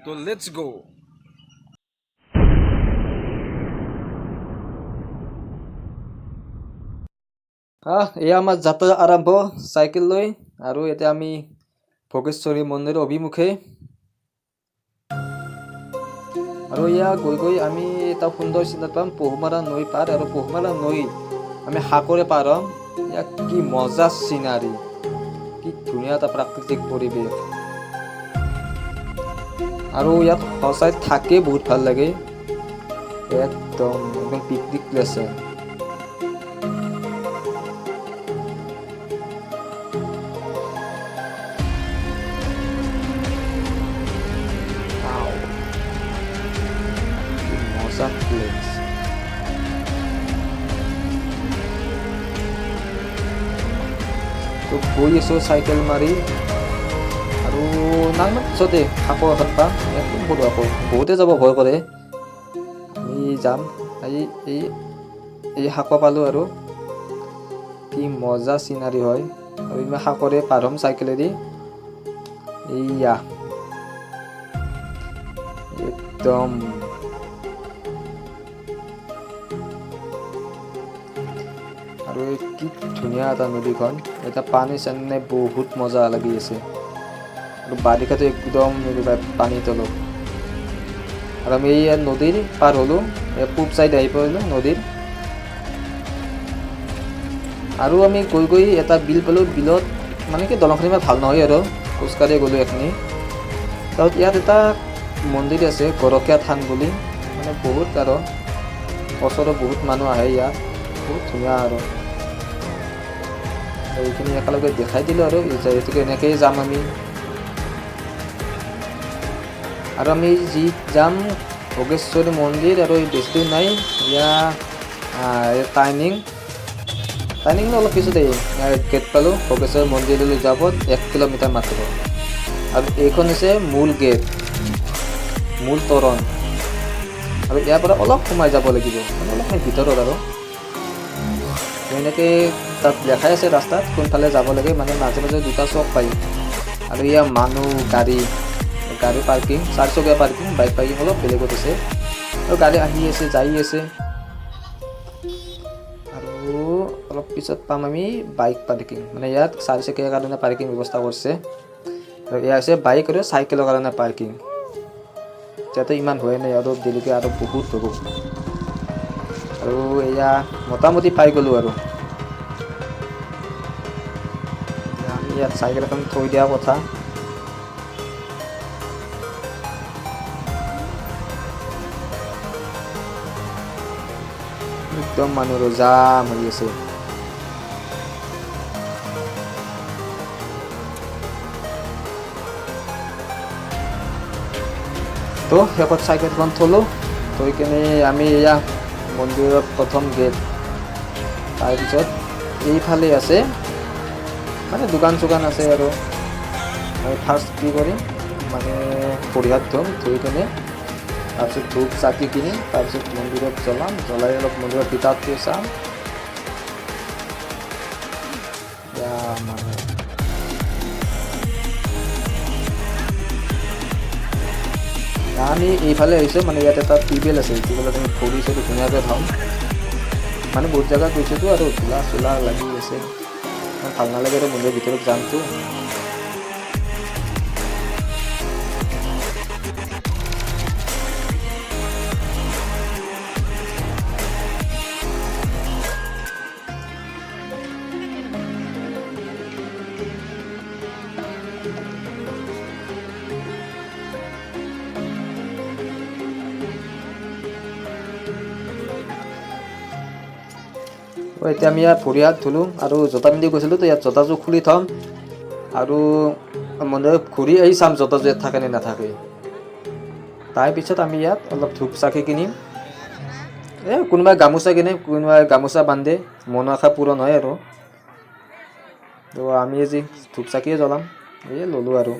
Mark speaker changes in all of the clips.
Speaker 1: তো let's go. এয়া আমাৰ যাত্ৰা আৰম্ভ চাইকেল লৈ, আৰু এতিয়া আমি ভোগেশ্বৰী মন্দিৰৰ অভিমুখে। আৰু এয়া গৈ গৈ আমি এটা সুন্দৰ চিনাত পাম পহুমাৰা নৈ পাৰ, আৰু পহুমাৰা নৈ আমি সাগৰে পাৰ হ'ম। এয়া কি মজা চিনাৰী, কি ধুনীয়া এটা প্ৰাকৃতিক পৰিৱেশ, আৰু ইয়াত সঁচাই থাকি বহুত ভাল লাগে। একদম একদম পিকনিক প্লেচ হয়। মজা প্লেচ। তো গৈ আছো চাইকেল মাৰি, আৰু নাংমান পিছতে সাঁকো এখন পাম। একদম সৰু আকৌ, বহুতে যাব ভয় কৰে, আমি যাম। এই এই এই সাঁকো পালোঁ, আৰু কি মজা চিনাৰী হয়। আৰু ইমান সাঁকৰে পাৰ হ'ম চাইকেলেদি। এইয়া একদম আৰু কি ধুনীয়া এটা নদীখন, এটা পানী চানী বহুত মজা লাগি আছে। আৰু বাৰিষাটো একদম পানীৰ তলত, আৰু আমি এই নদীৰ পাৰ হ'লোঁ, পূব চাইড আহি পৰিলোঁ নদীৰ। আৰু আমি গৈ গৈ এটা বিল পালোঁ। বিলত মানে কি দলংখন ইমান ভাল নহয়, আৰু খোজকাঢ়ি গ'লোঁ এখিনি। তাৰপিছত ইয়াত এটা মন্দিৰ আছে গৰখীয়া থান বুলি, মানে বহুত, আৰু ওচৰৰ বহুত মানুহ আহে ইয়াত, বহুত ধুনীয়া। আৰু এইখিনি একেলগে দেখাই দিলোঁ, আৰু যিহেতুকে এনেকৈয়ে যাম আমি। আৰু আমি যি যাম ভোগেশ্বৰী মন্দিৰ, আৰু বেছি দূৰ নাই। টাৰ্ণিং অলপ পিছতে গেট পালোঁ। ভোগেশ্বৰী মন্দিৰলৈ যাব 1 কিলোমিটাৰ মাত্ৰ, আৰু এইখন হৈছে মূল গেট, মূল তোৰণ। আৰু ইয়াৰ পৰা অলপ সোমাই যাব লাগিব, মানে অলপ ভিতৰত। আৰু এনেকৈ তাত দেখাই আছে ৰাস্তাত কোনফালে যাব লাগে, মানে মাজে মাজে দুটা চক পায়। আৰু ইয়াৰ মানুহ, গাড়ী পাৰ্কিং, 4-চকীয়া পাৰ্কিং, বাইক পাৰ্কিং অলপ বেলেগত আছে। আৰু গাড়ী আহি আছে, যাই আছে। আৰু অলপ পিছত পাম আমি বাইক পাৰ্কিং, মানে ইয়াত 4-চকীয়াৰ কাৰণে পাৰ্কিং ব্যৱস্থা কৰিছে। আৰু এয়া হৈছে বাইক আৰু চাইকেলৰ কাৰণে পাৰ্কিং। যাতে ইমান হোৱাই নাই, আৰু দেৰিকৈ আৰু বহুত হ'ব। আৰু এয়া মোটামুটি পাই গ'লোঁ। আৰু আমি ইয়াত চাইকেল এখন থৈ দিয়া কথা। একদম মানুহ জাম হৈ আছে। তো শেষত চাইকেলখন থলোঁ, থৈ কিনে আমি এয়া মন্দিৰৰ প্ৰথম গেট, তাৰপিছত এইফালে আছে মানে দোকান চোকান আছে। আৰু মই ফাৰ্ষ্ট কি কৰিম, মানে ভৰি হাত ধুম, ধুই কিনে তাৰপিছত ধূপ চাকি কিনিম, তাৰপিছত মন্দিৰত জ্বলাই অলপ মন্দিৰৰ ভিতৰটো চাম। মানে আমি এইফালে আহিছোঁ, মানে ইয়াত এটা টিউবৱেল আছে, টিউবৱেলত আমি ভৰি চৰি ধুনীয়াকৈ থ'ম। মানে বহুত জেগাত গৈছোঁতো, আৰু ধূলা চোলা লাগি আছে, ভাল নালাগে আৰু মন্দিৰৰ ভিতৰত যামতো। এতিয়া আমি ইয়াত ভৰি হাত ধুলোঁ, আৰু জোতা পিন্ধি গৈছিলোঁ, তো ইয়াত জোতাযোৰ খুলি থ'ম, আৰু মন্দিৰত ঘূৰি আহি চাম জোতাযোৰ ইয়াত থাকে নে নাথাকে। তাৰপিছত আমি ইয়াত অলপ ধূপ চাকি কিনিম। কোনোবাই গামোচা কিনে, কোনোবাই গামোচা বান্ধে, মনৰ আশা পূৰণ হয়। আৰু তো আমি আজি ধূপ চাকিয়ে জ্বলাম, ল'লোঁ। আৰু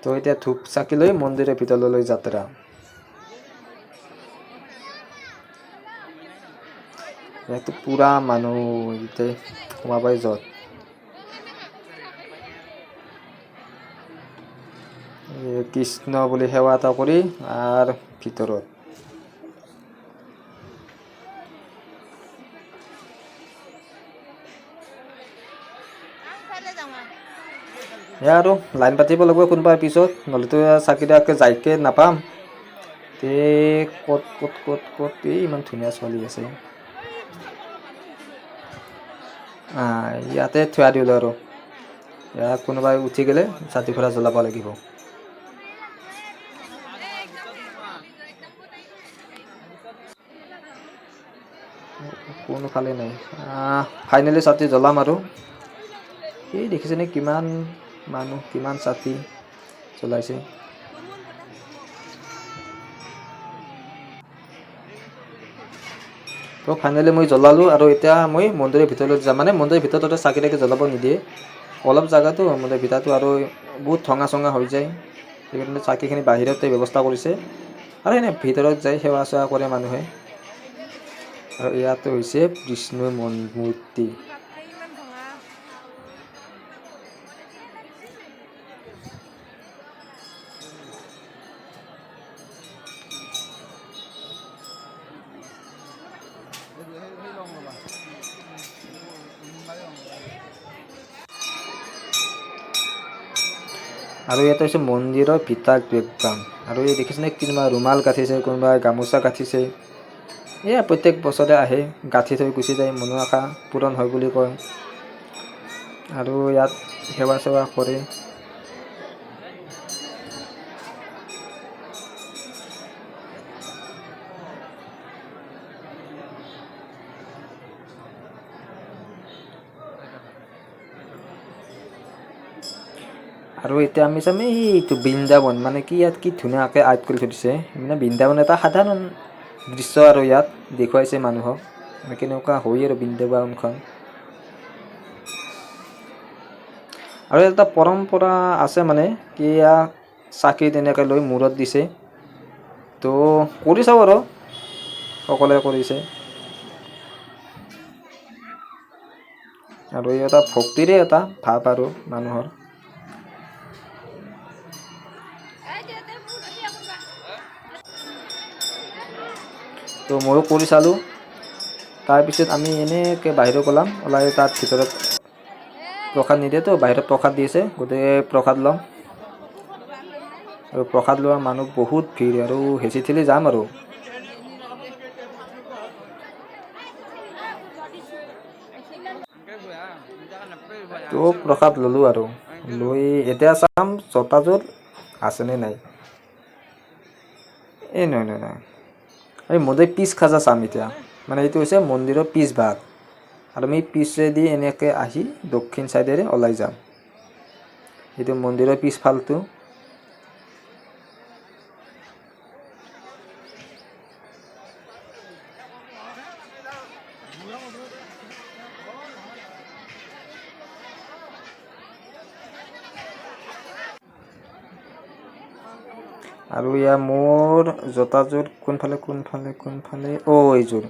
Speaker 1: তো এতিয়া ধূপ চাকি লৈ মন্দিৰৰ ভিতৰলৈ যাত্ৰা। ইয়াতো পুৰা মানুহ, এতিয়া সোমাবাই য'ত কৃষ্ণ বুলি সেৱা এটা কৰি আৰু ভিতৰত এয়া আৰু লাইন পাতিব লাগিব কোনোবা পিছত, নহ'লেতো চাকি দিয়াকে যাইকে নাপাম। তে ক'ত ক'ত ক'ত ক'ত ইমান ধুনীয়া ছোৱালী আছে। ইয়াতে থিয়া দিলোঁ আৰু ইয়াত কোনোবাই উঠি গ'লে ছাতি ঘোঁৰা জ্বলাব লাগিব। কোনোফালে নাই। ফাইনেলি ছাতি জ্বলাম আৰু এই দেখিছেনে কিমান মানুহ, কিমান ছাতি জ্বলাইছে। তো ফাইনেলি মই জ্বলালোঁ আৰু এতিয়া মই মন্দিৰৰ ভিতৰত যাম। মানে মন্দিৰৰ ভিতৰতে চাকি তাকি জ্বলাব নিদিয়ে, অলপ জেগাটো মন্দিৰৰ ভিতৰটো আৰু বহুত ভঙা চঙা হৈ যায়, সেইকাৰণে চাকিখিনি বাহিৰতে ব্যৱস্থা কৰিছে আৰু এনে ভিতৰত যাই সেৱা চেৱা কৰে মানুহে। আৰু ইয়াতে হৈছে বিষ্ণুৰ মূৰ্তি। আৰু ইয়াতে হৈছে মন্দিৰৰ ভিতৰটো একদম। আৰু এই দেখিছেনে কোনোবা ৰুমাল গাঁঠিছে, কোনোবাই গামোচা গাঁঠিছে। এয়া প্ৰত্যেক বছৰে আহে, গাঁঠি থৈ গুচি যায়, মনৰ আশা পূৰণ হয় বুলি কয়। আৰু ইয়াত সেৱা চেৱা কৰে। আৰু এতিয়া আমি চাম এইটো বৃন্দাবন, মানে কি ইয়াত কি ধুনীয়াকৈ আৰ্ট কৰি থৈ দিছে। মানে বৃন্দাবন এটা সাধাৰণ দৃশ্য আৰু ইয়াত দেখুৱাইছে মানুহক, মানে কেনেকুৱা হয় আৰু বৃন্দাবনখন। আৰু এটা পৰম্পৰা আছে, মানে কি চাকি তেনেকৈ লৈ মূৰত দিছে। তো কৰি চাওঁ আৰু সকলোৱে কৰিছে। আৰু এই এটা ভক্তিৰে এটা ভাৱ আৰু মানুহৰ। তো ময়ো কৰি চালোঁ। তাৰপিছত আমি এনেকৈ বাহিৰত ওলাম, ওলাই তাত ভিতৰত প্ৰসাদ নিদিয়েতো, বাহিৰত প্ৰসাদ দিছে, গতিকে প্ৰসাদ ল'ম। আৰু প্ৰসাদ লোৱা মানুহ বহুত ভিৰ, আৰু হেঁচি ঠেলি যাম আৰু। তো প্ৰসাদ ল'লোঁ আৰু লৈ এতিয়া চাম জোতাযোৰ আছেনে নাই। এই নহয়, এই মন্দিৰৰ পিছ খাজা চাম এতিয়া। মানে এইটো হৈছে মন্দিৰৰ পিছ ভাগ, আৰু আমি পিছেদি এনেকৈ আহি দক্ষিণ চাইডেৰে ওলাই যাম। এইটো মন্দিৰৰ পিছফালটো। আৰু ইয়াৰ মোৰ জোতাযোৰ কোনফালে এইযোৰ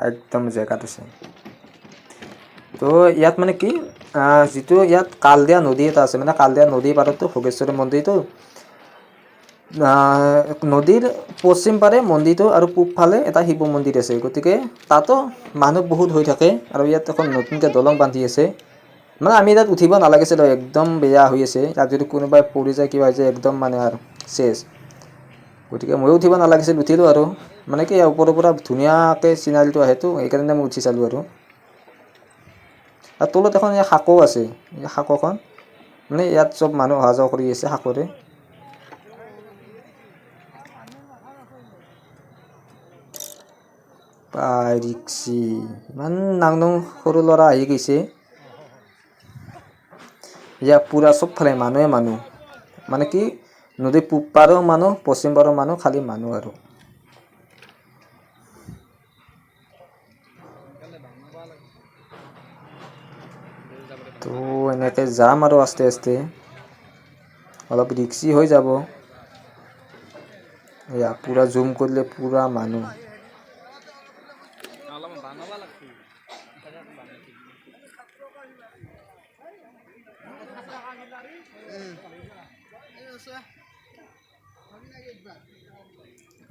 Speaker 1: একদম জেগাত আছে। তো ইয়াত মানে কি, যিটো ইয়াত কালদিয়া নদী এটা আছে, মানে কালদিয়া নদীৰ পাৰতো ভোগেশ্বৰী মন্দিৰটো। নদীৰ পশ্চিম পাৰে মন্দিৰটো, আৰু পূবফালে এটা শিৱ মন্দিৰ আছে, গতিকে তাতো মানুহ বহুত হৈ থাকে। আৰু ইয়াত এখন নতুনকৈ দলং বান্ধি আছে, মানে আমি তাত উঠিব নালাগিছিল, একদম বেয়া হৈ আছে। তাত যদি কোনোবাই পৰি যায় কিবা হৈ যায় একদম মানে আৰু চেছ। গতিকে ময়ো উঠিব নালাগিছিল, উঠিলোঁ আৰু। মানে কি ওপৰৰ পৰা ধুনীয়াকৈ চিনাৰীটো আহেতো, সেইকাৰণে মই উঠি চালোঁ আৰু তলত এখন শাকো আছে, এই শাকোখন মানে ইয়াত চব মানুহ অহা যোৱা কৰি আছে শাকোৰে। ৰিক্সি ইমান ডাঙৰ সৰু ল'ৰা আহি গৈছে। ইয়াত পূৰা চবফালে মানুহে মানুহ, মানে কি নদীৰ পূব পাৰৰ মানুহ, পশ্চিম পাৰৰ মানুহ, খালী মানুহ আৰু। তো এনেকৈ যাম আৰু আস্তে আস্তে, অলপ ৰিক্সি হৈ যাব। এয়া পূৰা জুম কৰিলে পূৰা মানুহ।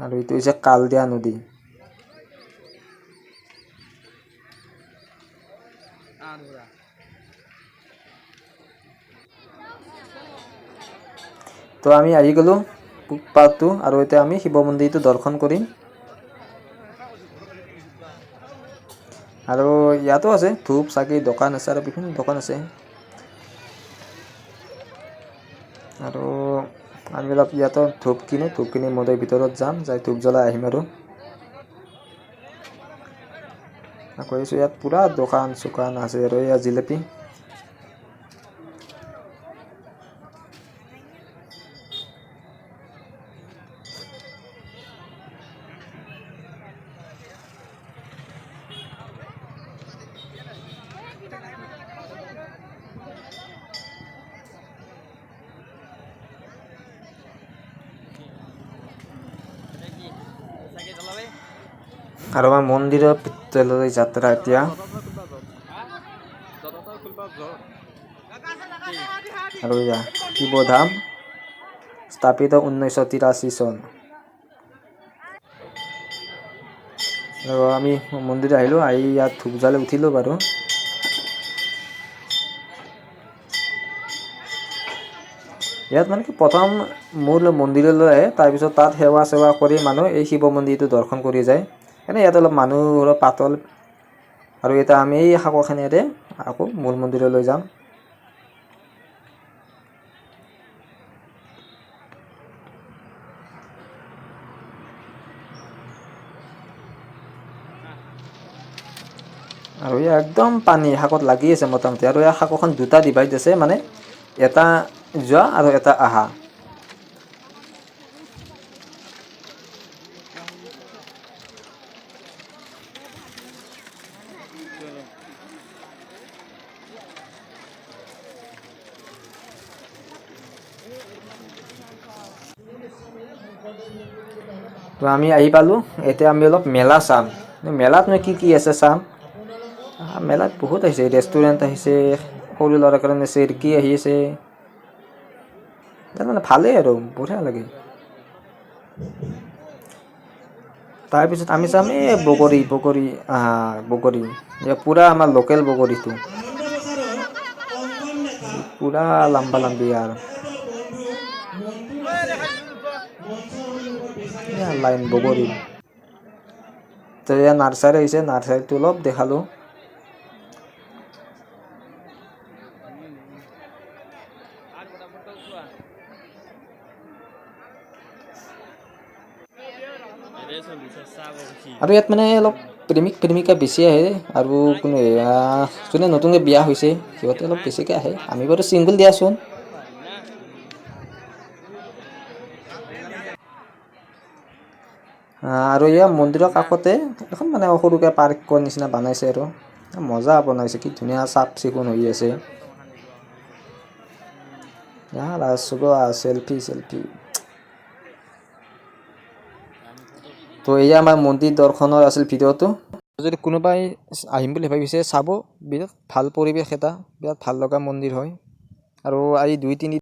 Speaker 1: আৰু এইটো হৈছে কালদিয়া নদী। তো আমি আহি গ'লো পূব পাৰটো আৰু এতিয়া আমি শিৱ মন্দিৰটো দৰ্শন কৰিম। আৰু ইয়াতো আছে ধূপ চাকি দোকান আছে আৰু বিভিন্ন দোকান আছে। আৰু আমি অলপ ইয়াতো ধূপ কিনো, ধূপ কিনি মন্দিৰৰ ভিতৰত যাম, যাই ধূপ জ্বলাই আহিম আৰু কৈছোঁ ইয়াত পুৰা দোকান চোকান আছে আৰু এয়া জিলেপি। আৰু আমাৰ মন্দিৰৰ ভিতৰলৈ যাত্ৰা এতিয়া। আৰু এয়া শিৱধাম স্থাপিত 1983 চন। আৰু আমি মন্দিৰ আহিলোঁ, আহি ইয়াত ধূপ জ্বলাই উঠিলোঁ বাৰু। ইয়াত মানে কি প্ৰথম মূল মন্দিৰলৈ আহে, তাৰপিছত তাত সেৱা চেৱা কৰি মানুহ এই শিৱ মন্দিৰটো দৰ্শন কৰি যায়। এনে ইয়াত অলপ মানুহ অলপ পাতল। আৰু এতিয়া আমি এই সাকোখনেৰে আকৌ মূল মন্দিৰলৈ যাম। আৰু ইয়াত একদম পানী শাকত লাগি আছে মোটামুটি। আৰু ইয়াৰ শাকোখন দুটা ডিভাইড আছে, মানে এটা যোৱা আৰু এটা আহা। তো আমি আহি পালোঁ, এতিয়া আমি অলপ মেলা চাম। মেলাতনো কি আছে চাম। মেলাত বহুত আহিছে, ৰেষ্টুৰেণ্ট আহিছে, সৰু ল'ৰাৰ কাৰণে চেৰকি আহি আছে। মানে ভালেই আৰু বঢ়িয়া লাগে। তাৰপিছত আমি চাম এই বগৰী পুৰা আমাৰ লোকেল বগৰীটো পুৰা লম্বা লম্বি আৰু লাইন বগৰী। তো এয়া নাৰ্চাৰী আহিছে, নাৰ্চাৰীটো অলপ দেখালোঁ। আৰু ইয়াত মানে অলপ প্ৰেমিক প্ৰেমিকা বেছি আহে, আৰু যোনে নতুনকৈ বিয়া হৈছে সিহঁতে অলপ বেছিকৈ আহে। আমি বাৰু ছিংগল দিয়াচোন। আৰু এয়া মন্দিৰৰ কাষতে এখন মানে সৰুকৈ পাৰ্কৰ নিচিনা বনাইছে, আৰু মজা বনাইছে, কি ধুনীয়া চাফ চিকুণ হৈ আছে। চেলফি। তো এয়া আমাৰ মন্দিৰ দৰ্শনৰ আছিল ভিডিঅ'টো। যদি কোনোবাই আহিম বুলি ভাবিছে চাব, বিৰাট ভাল পৰিৱেশ এটা, বিৰাট ভাল লগা মন্দিৰ হয়। আৰু আজি 2-3